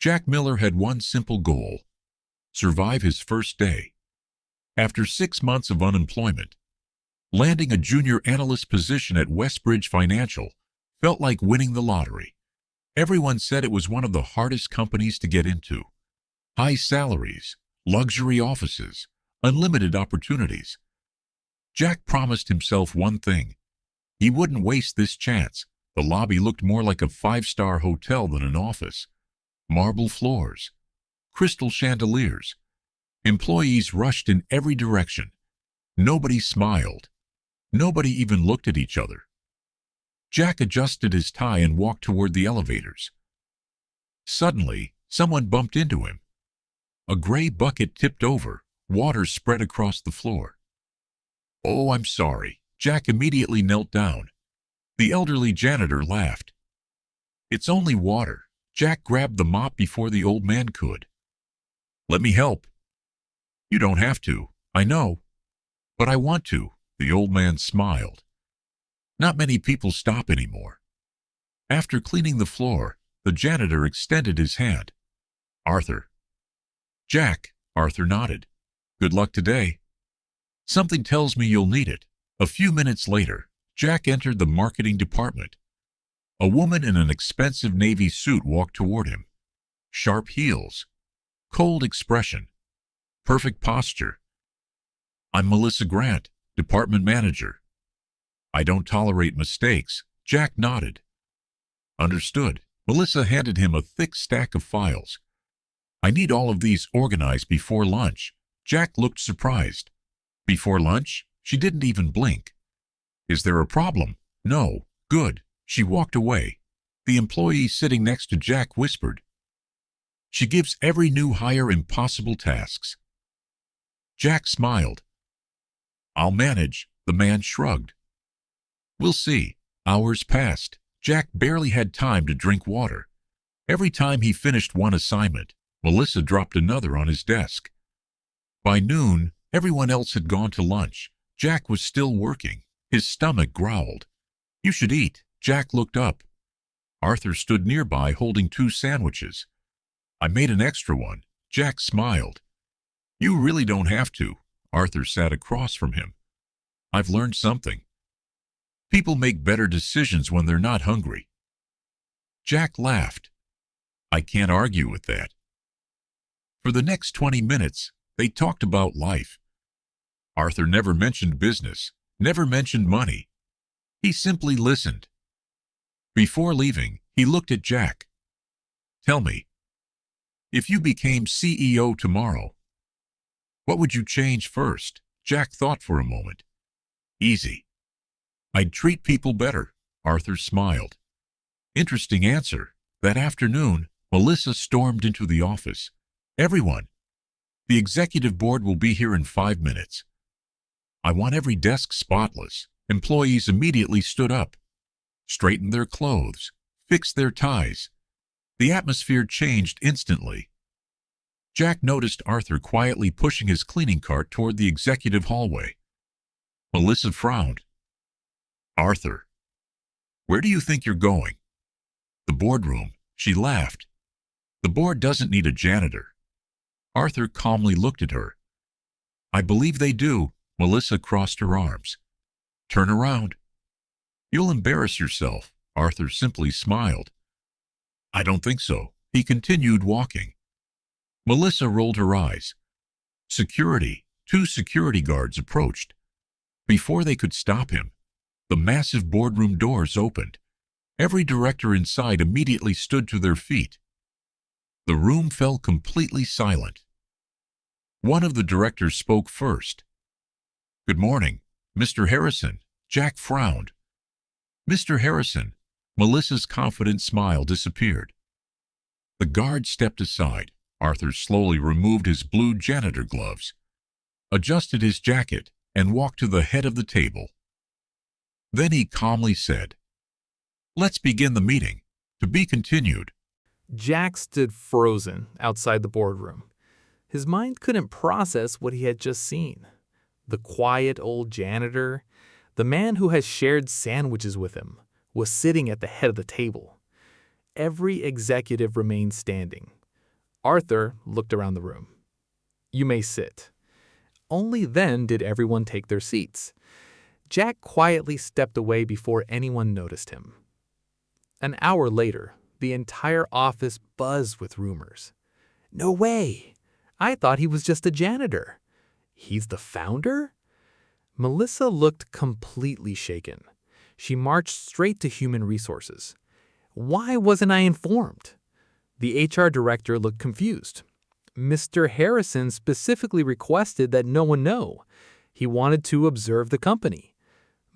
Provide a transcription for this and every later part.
Jack Miller had one simple goal: survive his first day. After 6 months of unemployment, landing a junior analyst position at Westbridge Financial felt like winning the lottery. Everyone said it was one of the hardest companies to get into. High salaries, luxury offices, unlimited opportunities. Jack promised himself one thing: he wouldn't waste this chance. The lobby looked more like a 5-star hotel than an office. Marble floors, crystal chandeliers. Employees rushed in every direction. Nobody smiled. Nobody even looked at each other. Jack adjusted his tie and walked toward the elevators. Suddenly, someone bumped into him. A gray bucket tipped over. Water spread across the floor. "Oh, I'm sorry." Jack immediately knelt down. The elderly janitor laughed. "It's only water." Jack grabbed the mop before the old man could. "Let me help." "You don't have to, I know. But I want to." The old man smiled. Not many people stop anymore. After cleaning the floor, the janitor extended his hand. "Arthur." "Jack." Arthur nodded. "Good luck today." "Something tells me you'll need it." A few minutes later, Jack entered the marketing department. A woman in an expensive navy suit walked toward him. Sharp heels, cold expression, perfect posture. "I'm Melissa Grant, department manager." "I don't tolerate mistakes." Jack nodded. "Understood." Melissa handed him a thick stack of files. "I need all of these organized before lunch." Jack looked surprised. "Before lunch?" She didn't even blink. "Is there a problem?" "No." "Good." She walked away. The employee sitting next to Jack whispered, "She gives every new hire impossible tasks." Jack smiled. "I'll manage." The man shrugged. "We'll see." Hours passed. Jack barely had time to drink water. Every time he finished one assignment, Melissa dropped another on his desk. By noon, everyone else had gone to lunch. Jack was still working. His stomach growled. "You should eat." Jack looked up. Arthur stood nearby holding 2 sandwiches. "I made an extra one." Jack smiled. "You really don't have to." Arthur sat across from him. "I've learned something. People make better decisions when they're not hungry." Jack laughed. "I can't argue with that." For the next 20 minutes, they talked about life. Arthur never mentioned business, never mentioned money. He simply listened. Before leaving, he looked at Jack. "Tell me, if you became CEO tomorrow, what would you change first?" Jack thought for a moment. "Easy. I'd treat people better." Arthur smiled. Interesting answer. That afternoon, Melissa stormed into the office. "Everyone, the executive board will be here in 5 minutes. I want every desk spotless." Employees immediately stood up, straightened their clothes, fixed their ties. The atmosphere changed instantly. Jack noticed Arthur quietly pushing his cleaning cart toward the executive hallway. Melissa frowned. "Arthur, where do you think you're going?" "The boardroom." She laughed. "The board doesn't need a janitor." Arthur calmly looked at her. "I believe they do." Melissa crossed her arms. "Turn around." "You'll embarrass yourself." Arthur simply smiled. "I don't think so." He continued walking. Melissa rolled her eyes. Security. 2 security guards approached. Before they could stop him, the massive boardroom doors opened. Every director inside immediately stood to their feet. The room fell completely silent. One of the directors spoke first. "Good morning, Mr. Harrison." Jack frowned. "Mr. Harrison." Melissa's confident smile disappeared. The guard stepped aside. Arthur slowly removed his blue janitor gloves, adjusted his jacket, and walked to the head of the table. Then he calmly said, "Let's begin the meeting. To be continued." Jack stood frozen outside the boardroom. His mind couldn't process what he had just seen. The quiet old janitor, the man who has shared sandwiches with him, was sitting at the head of the table. Every executive remained standing. Arthur looked around the room. "You may sit." Only then did everyone take their seats. Jack quietly stepped away before anyone noticed him. An hour later, the entire office buzzed with rumors. "No way! I thought he was just a janitor. He's the founder?" Melissa looked completely shaken. She marched straight to human resources. "Why wasn't I informed?" The HR director looked confused. "Mr. Harrison specifically requested that no one know. He wanted to observe the company."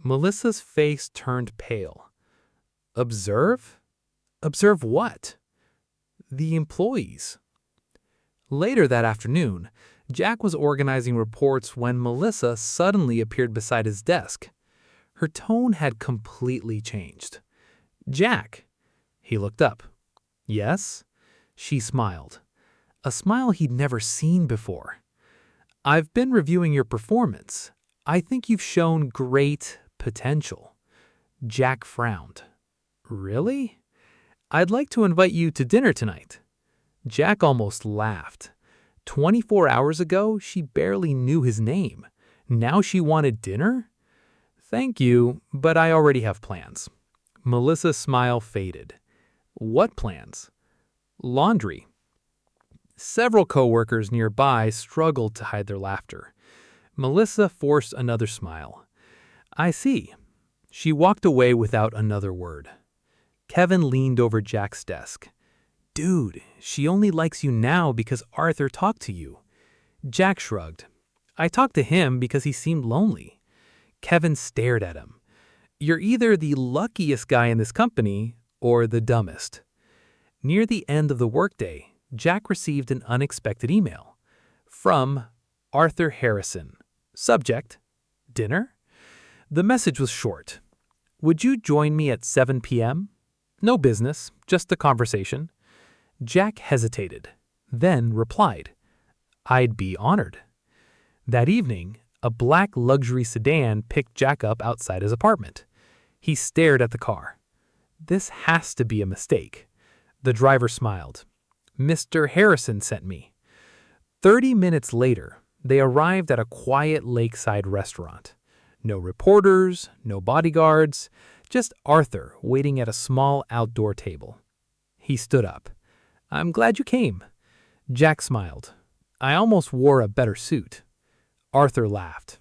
Melissa's face turned pale. "Observe? Observe what?" "The employees." Later that afternoon, Jack was organizing reports when Melissa suddenly appeared beside his desk. Her tone had completely changed. "Jack." He looked up. "Yes?" She smiled. A smile he'd never seen before. "I've been reviewing your performance. I think you've shown great potential." Jack frowned. "Really? I'd like to invite you to dinner tonight." Jack almost laughed. 24 hours ago, she barely knew his name. Now she wanted dinner? "Thank you, but I already have plans." Melissa's smile faded. "What plans?" "Laundry." Several coworkers nearby struggled to hide their laughter. Melissa forced another smile. "I see." She walked away without another word. Kevin leaned over Jack's desk. "Dude, she only likes you now because Arthur talked to you." Jack shrugged. "I talked to him because he seemed lonely." Kevin stared at him. "You're either the luckiest guy in this company or the dumbest." Near the end of the workday, Jack received an unexpected email. From Arthur Harrison. Subject: Dinner? The message was short. "Would you join me at 7 p.m.? No business, just a conversation." Jack hesitated, then replied, "I'd be honored." That evening, a black luxury sedan picked Jack up outside his apartment. He stared at the car. "This has to be a mistake." The driver smiled. "Mr. Harrison sent me." 30 minutes later, they arrived at a quiet lakeside restaurant. No reporters, no bodyguards, just Arthur waiting at a small outdoor table. He stood up. "I'm glad you came." Jack smiled. "I almost wore a better suit." Arthur laughed.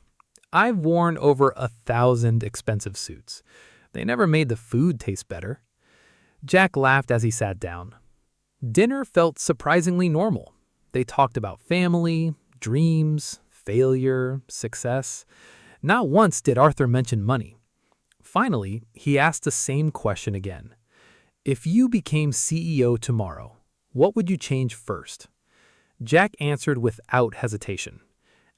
"I've worn over 1,000 expensive suits. They never made the food taste better." Jack laughed as he sat down. Dinner felt surprisingly normal. They talked about family, dreams, failure, success. Not once did Arthur mention money. Finally, he asked the same question again. "If you became CEO tomorrow, what would you change first?" Jack answered without hesitation.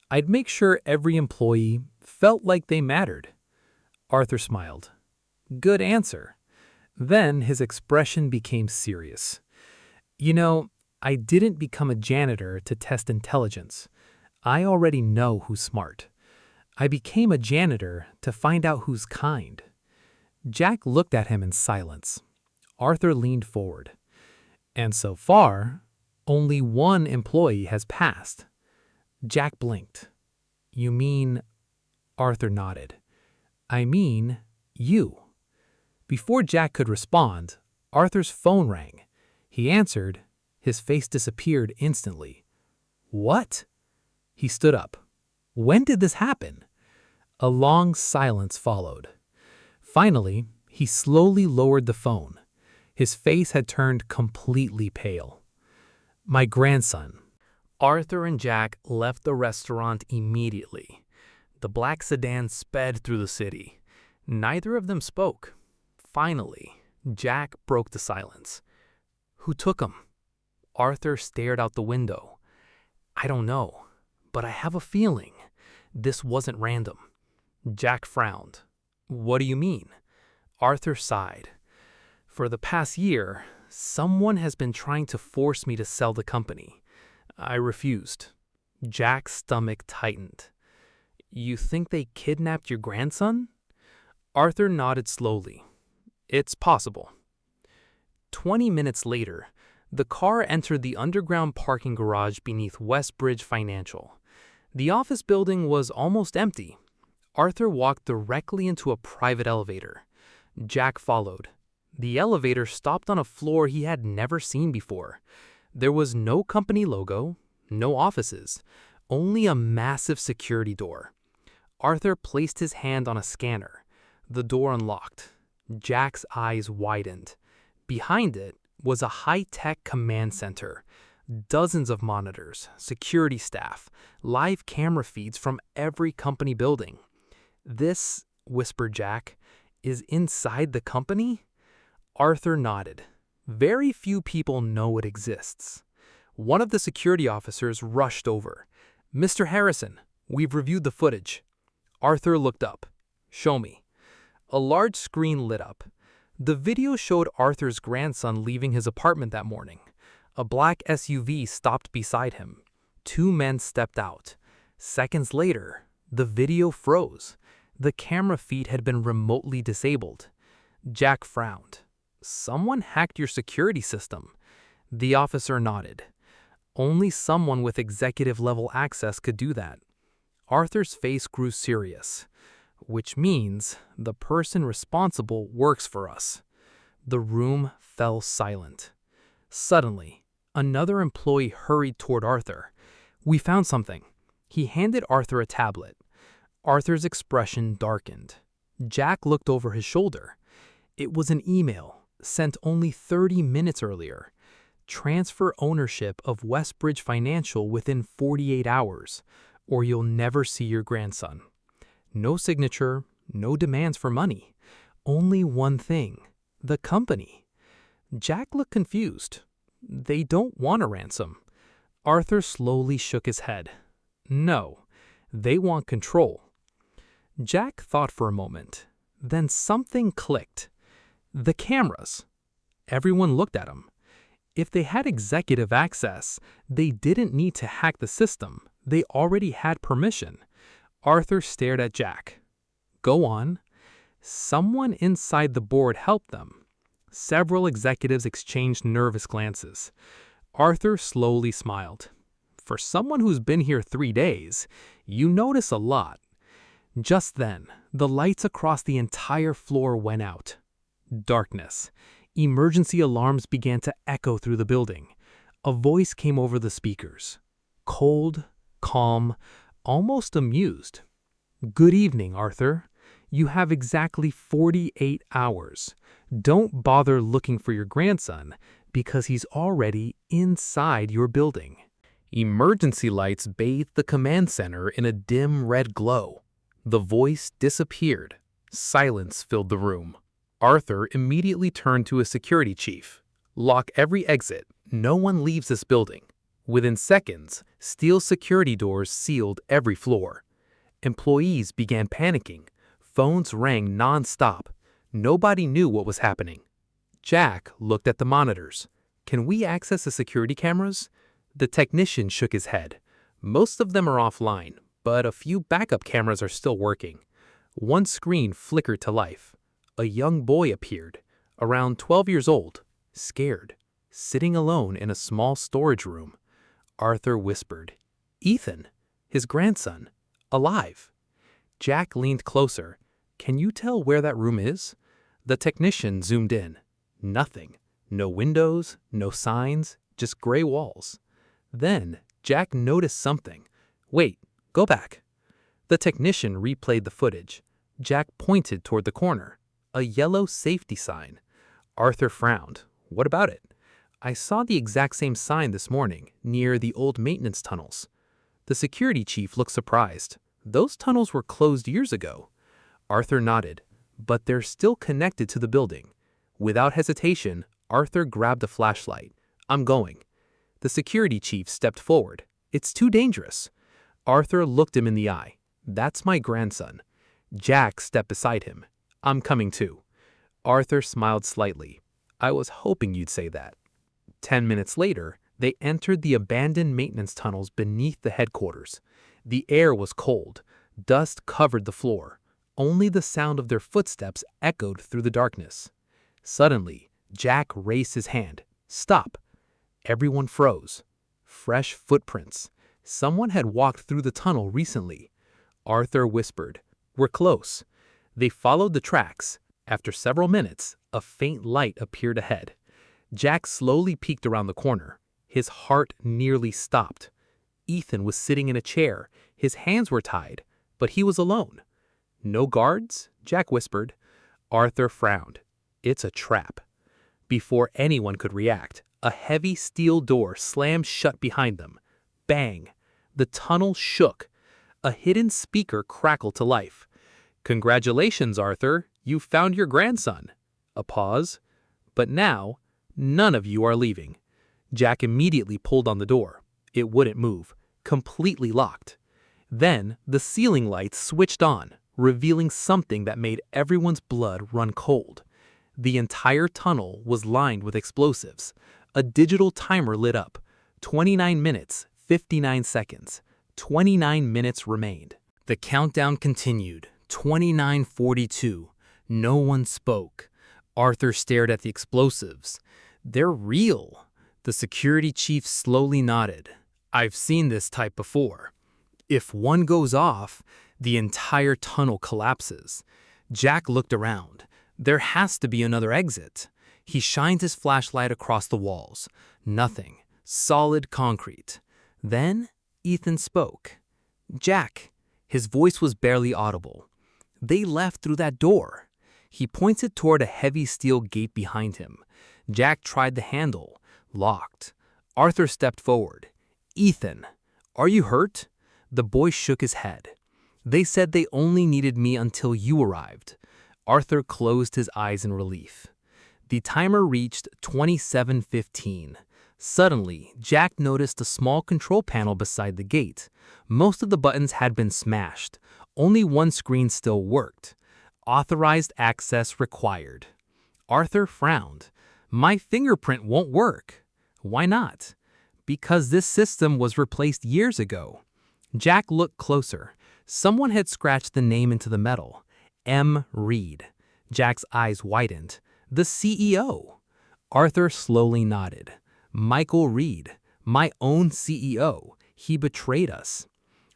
"I'd make sure every employee felt like they mattered." Arthur smiled. "Good answer." Then his expression became serious. "You know, I didn't become a janitor to test intelligence. I already know who's smart. I became a janitor to find out who's kind." Jack looked at him in silence. Arthur leaned forward. "And so far, only one employee has passed." Jack blinked. "You mean?" Arthur nodded. "I mean you." Before Jack could respond, Arthur's phone rang. He answered. His face disappeared instantly. "What?" He stood up. "When did this happen?" A long silence followed. Finally, he slowly lowered the phone. His face had turned completely pale. "My grandson." Arthur and Jack left the restaurant immediately. The black sedan sped through the city. Neither of them spoke. Finally, Jack broke the silence. "Who took him?" Arthur stared out the window. "I don't know, but I have a feeling this wasn't random." Jack frowned. "What do you mean?" Arthur sighed. "For the past year, someone has been trying to force me to sell the company. I refused." Jack's stomach tightened. "You think they kidnapped your grandson?" Arthur nodded slowly. "It's possible." 20 minutes later, The car entered the underground parking garage beneath Westbridge Financial. The office building was almost empty. Arthur walked directly into a private elevator. Jack followed. The elevator stopped on a floor he had never seen before. There was no company logo, no offices, only a massive security door. Arthur placed his hand on a scanner. The door unlocked. Jack's eyes widened. Behind it was a high-tech command center. Dozens of monitors, security staff, live camera feeds from every company building. "This," whispered Jack, "is inside the company?" Arthur nodded. Very few people know it exists. One of the security officers rushed over. "Mr. Harrison, we've reviewed the footage." Arthur looked up. "Show me." A large screen lit up. The video showed Arthur's grandson leaving his apartment that morning. A black SUV stopped beside him. Two men stepped out. Seconds later, the video froze. The camera feed had been remotely disabled. Jack frowned. "Someone hacked your security system." The officer nodded. Only someone with executive-level access could do that. Arthur's face grew serious. "Which means the person responsible works for us." The room fell silent. Suddenly, another employee hurried toward Arthur. "We found something." He handed Arthur a tablet. Arthur's expression darkened. Jack looked over his shoulder. It was an email, sent only 30 minutes earlier. "Transfer ownership of Westbridge Financial within 48 hours, or you'll never see your grandson." No signature, no demands for money. Only one thing: the company. Jack looked confused. "They don't want a ransom." Arthur slowly shook his head. "No, they want control." Jack thought for a moment. Then something clicked. The cameras. Everyone looked at them. If they had executive access, they didn't need to hack the system. They already had permission. Arthur stared at Jack. "Go on." Someone inside the board helped them. Several executives exchanged nervous glances. Arthur slowly smiled. "For someone who's been here 3 days, you notice a lot." Just then, the lights across the entire floor went out. Darkness. Emergency alarms began to echo through the building. A voice came over the speakers. Cold, calm, almost amused. "Good evening, Arthur. You have exactly 48 hours. Don't bother looking for your grandson, because he's already inside your building." Emergency lights bathed the command center in a dim red glow. The voice disappeared. Silence filled the room. Arthur immediately turned to his security chief. "Lock every exit. No one leaves this building." Within seconds, steel security doors sealed every floor. Employees began panicking. Phones rang non-stop. Nobody knew what was happening. Jack looked at the monitors. "Can we access the security cameras?" The technician shook his head. "Most of them are offline, but a few backup cameras are still working." One screen flickered to life. A young boy appeared, around 12 years old, scared, sitting alone in a small storage room. Arthur whispered, "Ethan, his grandson, alive." Jack leaned closer. "Can you tell where that room is?" The technician zoomed in. Nothing. No windows, no signs, just gray walls. Then Jack noticed something. "Wait, go back." The technician replayed the footage. Jack pointed toward the corner. A yellow safety sign. Arthur frowned. "What about it?" "I saw the exact same sign this morning, near the old maintenance tunnels." The security chief looked surprised. "Those tunnels were closed years ago." Arthur nodded. "But they're still connected to the building." Without hesitation, Arthur grabbed a flashlight. "I'm going." The security chief stepped forward. "It's too dangerous." Arthur looked him in the eye. "That's my grandson." Jack stepped beside him. "I'm coming too." Arthur smiled slightly. "I was hoping you'd say that." 10 minutes later, they entered the abandoned maintenance tunnels beneath the headquarters. The air was cold. Dust covered the floor. Only the sound of their footsteps echoed through the darkness. Suddenly, Jack raised his hand. "Stop." Everyone froze. Fresh footprints. Someone had walked through the tunnel recently. Arthur whispered, "We're close." They followed the tracks. After several minutes, a faint light appeared ahead. Jack slowly peeked around the corner. His heart nearly stopped. Ethan was sitting in a chair. His hands were tied, but he was alone. "No guards?" Jack whispered. Arthur frowned. "It's a trap." Before anyone could react, a heavy steel door slammed shut behind them. Bang! The tunnel shook. A hidden speaker crackled to life. "Congratulations, Arthur. You found your grandson." A pause. "But now, none of you are leaving." Jack immediately pulled on the door. It wouldn't move. Completely locked. Then, the ceiling lights switched on, revealing something that made everyone's blood run cold. The entire tunnel was lined with explosives. A digital timer lit up. 29 minutes, 59 seconds. 29 minutes remained. The countdown continued. 29:42. No one spoke. Arthur stared at the explosives. "They're real." The security chief slowly nodded. "I've seen this type before. If one goes off, the entire tunnel collapses." Jack looked around. There has to be another exit. He shined his flashlight across the walls. Nothing. Solid concrete. Then Ethan spoke. "Jack." His voice was barely audible. "They left through that door." He pointed toward a heavy steel gate behind him. Jack tried the handle. Locked. Arthur stepped forward. "Ethan, are you hurt?" The boy shook his head. "They said they only needed me until you arrived." Arthur closed his eyes in relief. The timer reached 27:15. Suddenly, Jack noticed a small control panel beside the gate. Most of the buttons had been smashed. Only one screen still worked. "Authorized access required." Arthur frowned. "My fingerprint won't work." "Why not?" "Because this system was replaced years ago." Jack looked closer. Someone had scratched the name into the metal. M. Reed. Jack's eyes widened. "The CEO." Arthur slowly nodded. "Michael Reed, my own CEO. He betrayed us."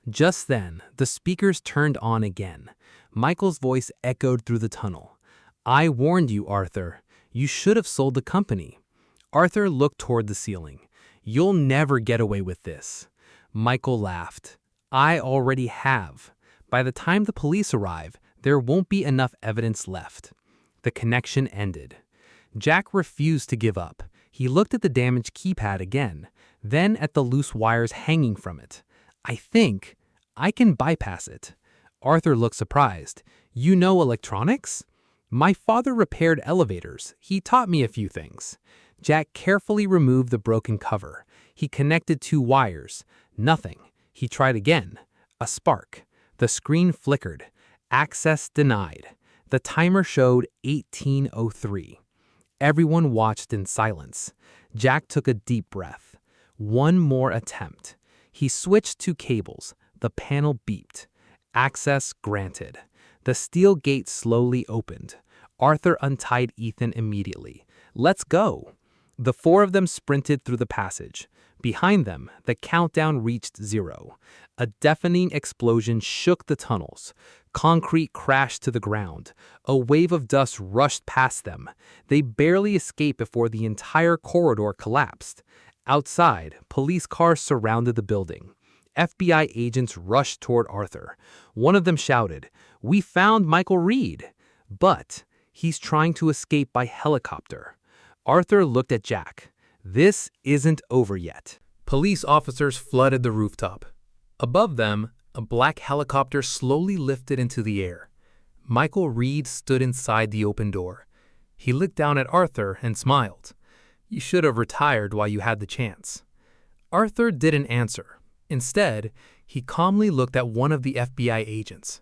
Just then, the speakers turned on again. Michael's voice echoed through the tunnel. "I warned you, Arthur. You should have sold the company." Arthur looked toward the ceiling. "You'll never get away with this." Michael laughed. "I already have. By the time the police arrive, there won't be enough evidence left." The connection ended. Jack refused to give up. He looked at the damaged keypad again, then at the loose wires hanging from it. "I think I can bypass it." Arthur looked surprised. "You know electronics?" "My father repaired elevators. He taught me a few things." Jack carefully removed the broken cover. He connected 2 wires. Nothing. He tried again. A spark. The screen flickered. Access denied. The timer showed 18:03. Everyone watched in silence. Jack took a deep breath. One more attempt. He switched to cables. The panel beeped. Access granted. The steel gate slowly opened. Arthur untied Ethan immediately. "Let's go." The 4 of them sprinted through the passage. Behind them, the countdown reached 0. A deafening explosion shook the tunnels. Concrete crashed to the ground. A wave of dust rushed past them. They barely escaped before the entire corridor collapsed. Outside, police cars surrounded the building. FBI agents rushed toward Arthur. One of them shouted, "We found Michael Reed!" But he's trying to escape by helicopter. Arthur looked at Jack. This isn't over yet. Police officers flooded the rooftop. Above them, a black helicopter slowly lifted into the air. Michael Reed stood inside the open door. He looked down at Arthur and smiled. "You should have retired while you had the chance." Arthur didn't answer. Instead, he calmly looked at one of the FBI agents.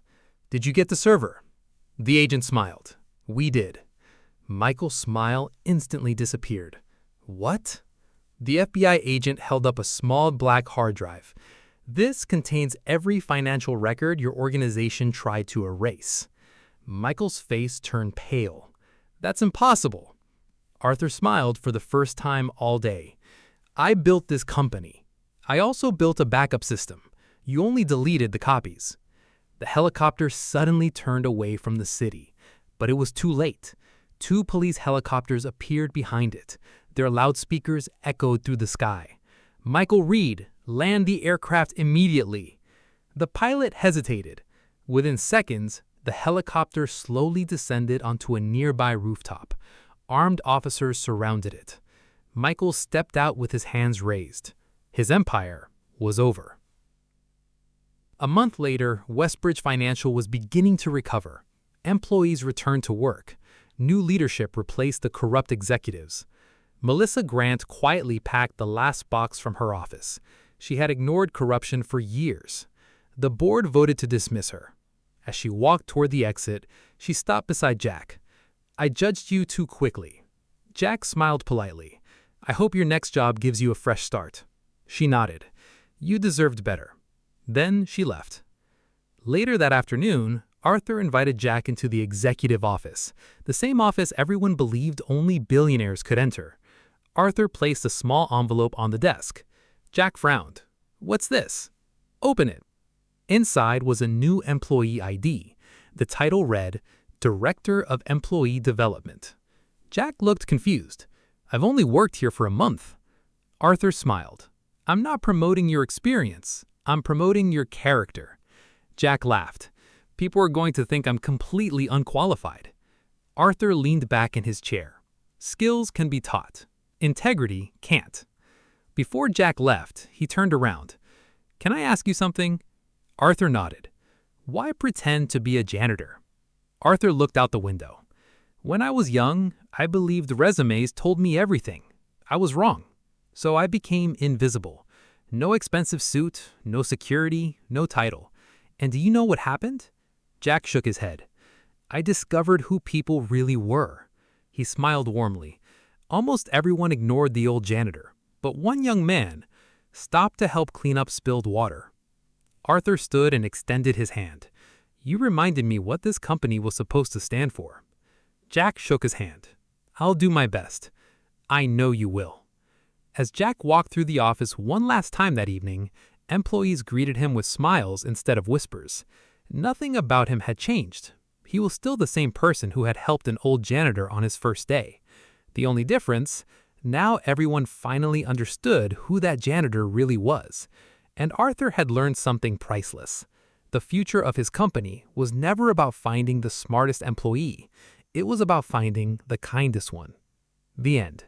"Did you get the server?" The agent smiled. "We did." Michael's smile instantly disappeared. "What?" The FBI agent held up a small black hard drive. "This contains every financial record your organization tried to erase." Michael's face turned pale. "That's impossible." Arthur smiled for the first time all day. I built this company. I also built a backup system. You only deleted the copies. The helicopter suddenly turned away from the city, but it was too late. Two police helicopters appeared behind it. Their loudspeakers echoed through the sky. Michael Reed, land the aircraft immediately. The pilot hesitated. Within seconds, the helicopter slowly descended onto a nearby rooftop. Armed officers surrounded it. Michael stepped out with his hands raised. His empire was over. A month later, Westbridge Financial was beginning to recover. Employees returned to work. New leadership replaced the corrupt executives. Melissa Grant quietly packed the last box from her office. She had ignored corruption for years. The board voted to dismiss her. As she walked toward the exit, she stopped beside Jack. "I judged you too quickly." Jack smiled politely. "I hope your next job gives you a fresh start." She nodded. "You deserved better." Then she left. Later that afternoon, Arthur invited Jack into the executive office, the same office everyone believed only billionaires could enter. Arthur placed a small envelope on the desk. Jack frowned. "What's this?" "Open it." Inside was a new employee ID. The title read, Director of Employee Development. Jack looked confused. "I've only worked here for a month." Arthur smiled. "I'm not promoting your experience. I'm promoting your character." Jack laughed. "People are going to think I'm completely unqualified." Arthur leaned back in his chair. Skills can be taught. Integrity can't. Before Jack left, he turned around. "Can I ask you something?" Arthur nodded. "Why pretend to be a janitor?" Arthur looked out the window. "When I was young, I believed resumes told me everything. I was wrong. So I became invisible. No expensive suit, no security, no title. And do you know what happened?" Jack shook his head. "I discovered who people really were." He smiled warmly. "Almost everyone ignored the old janitor, but one young man stopped to help clean up spilled water." Arthur stood and extended his hand. "You reminded me what this company was supposed to stand for." Jack shook his hand. "I'll do my best." "I know you will." As Jack walked through the office one last time that evening, employees greeted him with smiles instead of whispers. Nothing about him had changed. He was still the same person who had helped an old janitor on his first day. The only difference, now everyone finally understood who that janitor really was. And Arthur had learned something priceless. The future of his company was never about finding the smartest employee. It was about finding the kindest one. The end.